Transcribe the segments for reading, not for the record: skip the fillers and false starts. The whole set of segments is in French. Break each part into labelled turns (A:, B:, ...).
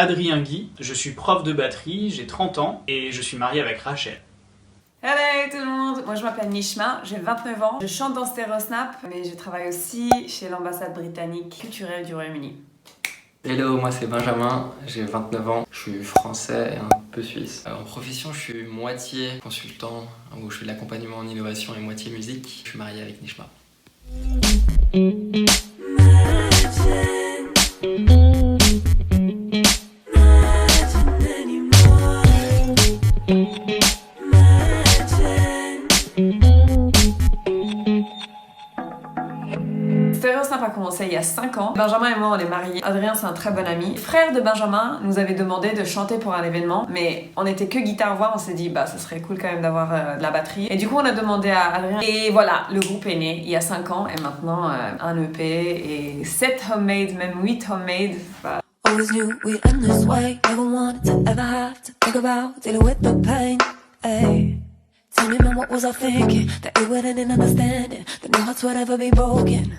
A: Adrien Guy, je suis prof de batterie, j'ai 30 ans et je suis marié avec Rachel.
B: Hello tout le monde, moi je m'appelle Nishma, j'ai 29 ans, je chante dans Stereosnap, mais je travaille aussi chez l'ambassade britannique culturelle du Royaume-Uni.
C: Hello, moi c'est Benjamin, j'ai 29 ans, je suis français et un peu suisse. En profession, je suis moitié consultant, où je fais de l'accompagnement en innovation et moitié musique. Je suis marié avec Nishma.
B: Stereosnap a commencé il y a 5 ans. Benjamin et moi on est mariés. Adrien c'est un très bon ami. Le frère de Benjamin nous avait demandé de chanter pour un événement, mais on était que guitare-voix, on s'est dit bah ça serait cool quand même d'avoir de la batterie. Et du coup on a demandé à Adrien. Et voilà, le groupe est né il y a 5 ans et maintenant un EP et 7 homemade, même 8 homemade.
D: Always knew we'd end this way. Never wanted to ever have to think about dealing with the pain. Ay. Tell me, man, what was I thinking? That it wouldn't end in understanding. That no hearts would ever be broken.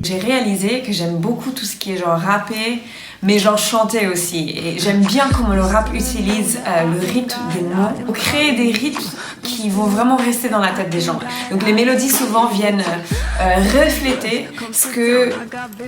B: J'ai réalisé que j'aime beaucoup tout ce qui est genre rapper, mais genre chanter aussi. Et j'aime bien comment le rap utilise le rythme des mots pour créer des rythmes qui vont vraiment rester dans la tête des gens. Donc les mélodies souvent viennent refléter ce que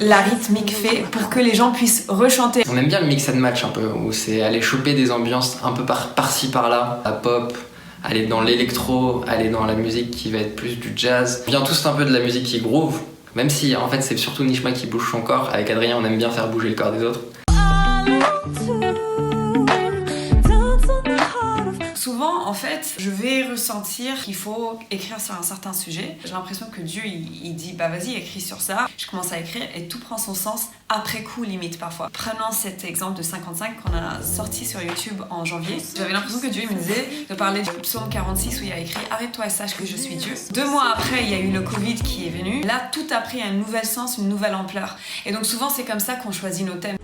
B: la rythmique fait pour que les gens puissent rechanter.
C: On aime bien le mix and match un peu, où c'est aller choper des ambiances un peu par-ci par-là, la pop, aller dans l'électro, aller dans la musique qui va être plus du jazz. On vient tous un peu de la musique qui groove. Même si en fait c'est surtout Nishma qui bouge son corps, avec Adrien on aime bien faire bouger le corps des autres.
B: Souvent en fait je vais ressentir qu'il faut écrire sur un certain sujet. J'ai l'impression que Dieu il dit bah vas-y écris sur ça. Je commence à écrire et tout prend son sens après coup limite parfois. Prenons cet exemple de 55 qu'on a sorti sur YouTube en janvier. J'avais l'impression que Dieu me disait de parler du psaume 46 où il a écrit arrête-toi et sache que je suis Dieu. 2 mois après il y a eu le Covid qui est venu. Là tout a pris un nouvel sens, une nouvelle ampleur. Et donc souvent c'est comme ça qu'on choisit nos thèmes.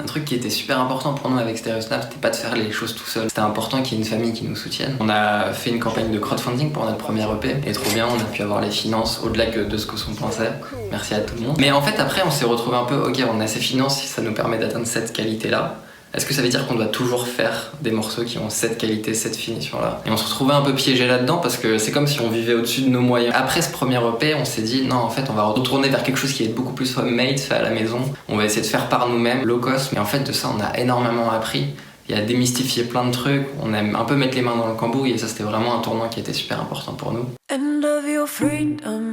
C: Un truc qui était super important pour nous avec Stereosnap, c'était pas de faire les choses tout seul. C'était important qu'il y ait une famille qui nous soutienne. On a fait une campagne de crowdfunding pour notre premier EP, et trop bien, on a pu avoir les finances au-delà de ce qu'on pensait. Merci à tout le monde. Mais en fait après on s'est retrouvé un peu, ok on a ces finances, ça nous permet d'atteindre cette qualité-là. Est-ce que ça veut dire qu'on doit toujours faire des morceaux qui ont cette qualité, cette finition-là? Et on se retrouvait un peu piégé là-dedans parce que c'est comme si on vivait au-dessus de nos moyens. Après ce premier EP, on s'est dit non, en fait, on va retourner vers quelque chose qui est beaucoup plus homemade, fait à la maison. On va essayer de faire par nous-mêmes, low cost. Mais en fait, de ça, on a énormément appris. Il y a démystifié plein de trucs. On aime un peu mettre les mains dans le cambouis et ça, c'était vraiment un tournant qui était super important pour nous.
D: End of your freedom.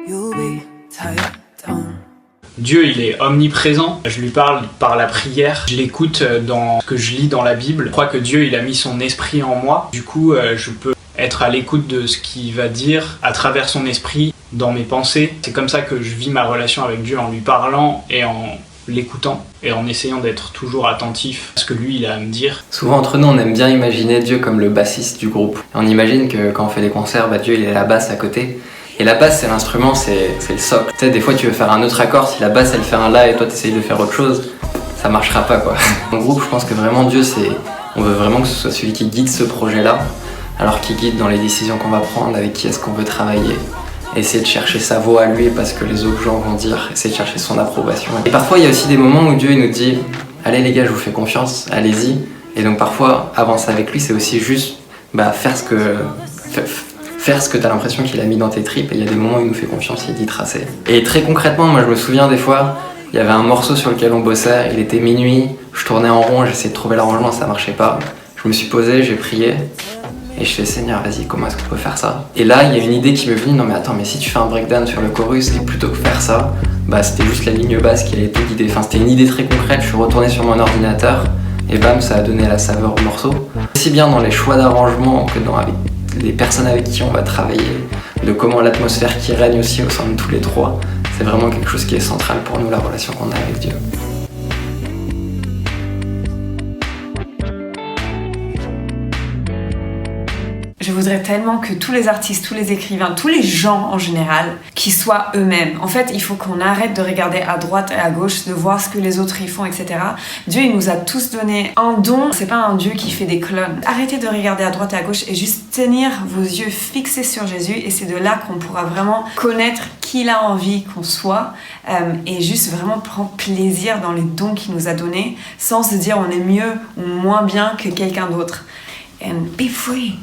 D: You'll be tied down.
A: Dieu, il est omniprésent. Je lui parle par la prière. Je l'écoute dans ce que je lis dans la Bible. Je crois que Dieu, il a mis son esprit en moi. Du coup, je peux être à l'écoute de ce qu'il va dire à travers son esprit dans mes pensées. C'est comme ça que je vis ma relation avec Dieu, en lui parlant et en l'écoutant et en essayant d'être toujours attentif à ce que lui, il a à me dire.
C: Souvent entre nous, on aime bien imaginer Dieu comme le bassiste du groupe. On imagine que quand on fait des concerts, Dieu, il est à la basse à côté. Et la basse, c'est l'instrument, c'est le socle. Tu sais, des fois, tu veux faire un autre accord, si la basse, elle fait un la et toi, tu essayes de faire autre chose, ça marchera pas, quoi. Dans le groupe, je pense que vraiment, Dieu, on veut vraiment que ce soit celui qui guide ce projet-là, alors qu'il guide dans les décisions qu'on va prendre, avec qui est-ce qu'on veut travailler. Essayer de chercher sa voix à lui parce que les autres gens vont dire, essayer de chercher son approbation. Et parfois, il y a aussi des moments où Dieu, il nous dit « Allez les gars, je vous fais confiance, allez-y ». Et donc parfois, avancer avec lui, c'est aussi juste faire ce que tu as l'impression qu'il a mis dans tes tripes, et il y a des moments où il nous fait confiance, il dit tracer. Et très concrètement, moi je me souviens des fois, il y avait un morceau sur lequel on bossait, il était minuit, je tournais en rond, j'essayais de trouver l'arrangement, ça marchait pas. Je me suis posé, j'ai prié, et je fais Seigneur, vas-y, comment est-ce qu'on peut faire ça? Et là, il y a une idée qui m'est venue, non mais attends, mais si tu fais un breakdown sur le chorus, et plutôt que faire ça, c'était juste la ligne basse qui a été guidée. Enfin, c'était une idée très concrète, je suis retourné sur mon ordinateur, et bam, ça a donné la saveur au morceau. Aussi bien dans les choix d'arrangement que avec les personnes avec qui on va travailler, de comment l'atmosphère qui règne aussi au sein de tous les trois. C'est vraiment quelque chose qui est central pour nous, la relation qu'on a avec Dieu.
B: Je voudrais tellement que tous les artistes, tous les écrivains, tous les gens en général, qu'ils soient eux-mêmes. En fait, il faut qu'on arrête de regarder à droite et à gauche, de voir ce que les autres y font, etc. Dieu, il nous a tous donné un don. C'est pas un Dieu qui fait des clones. Arrêtez de regarder à droite et à gauche et juste tenir vos yeux fixés sur Jésus, et c'est de là qu'on pourra vraiment connaître qui il a envie qu'on soit, et juste vraiment prendre plaisir dans les dons qu'il nous a donnés, sans se dire on est mieux ou moins bien que quelqu'un d'autre. And be free.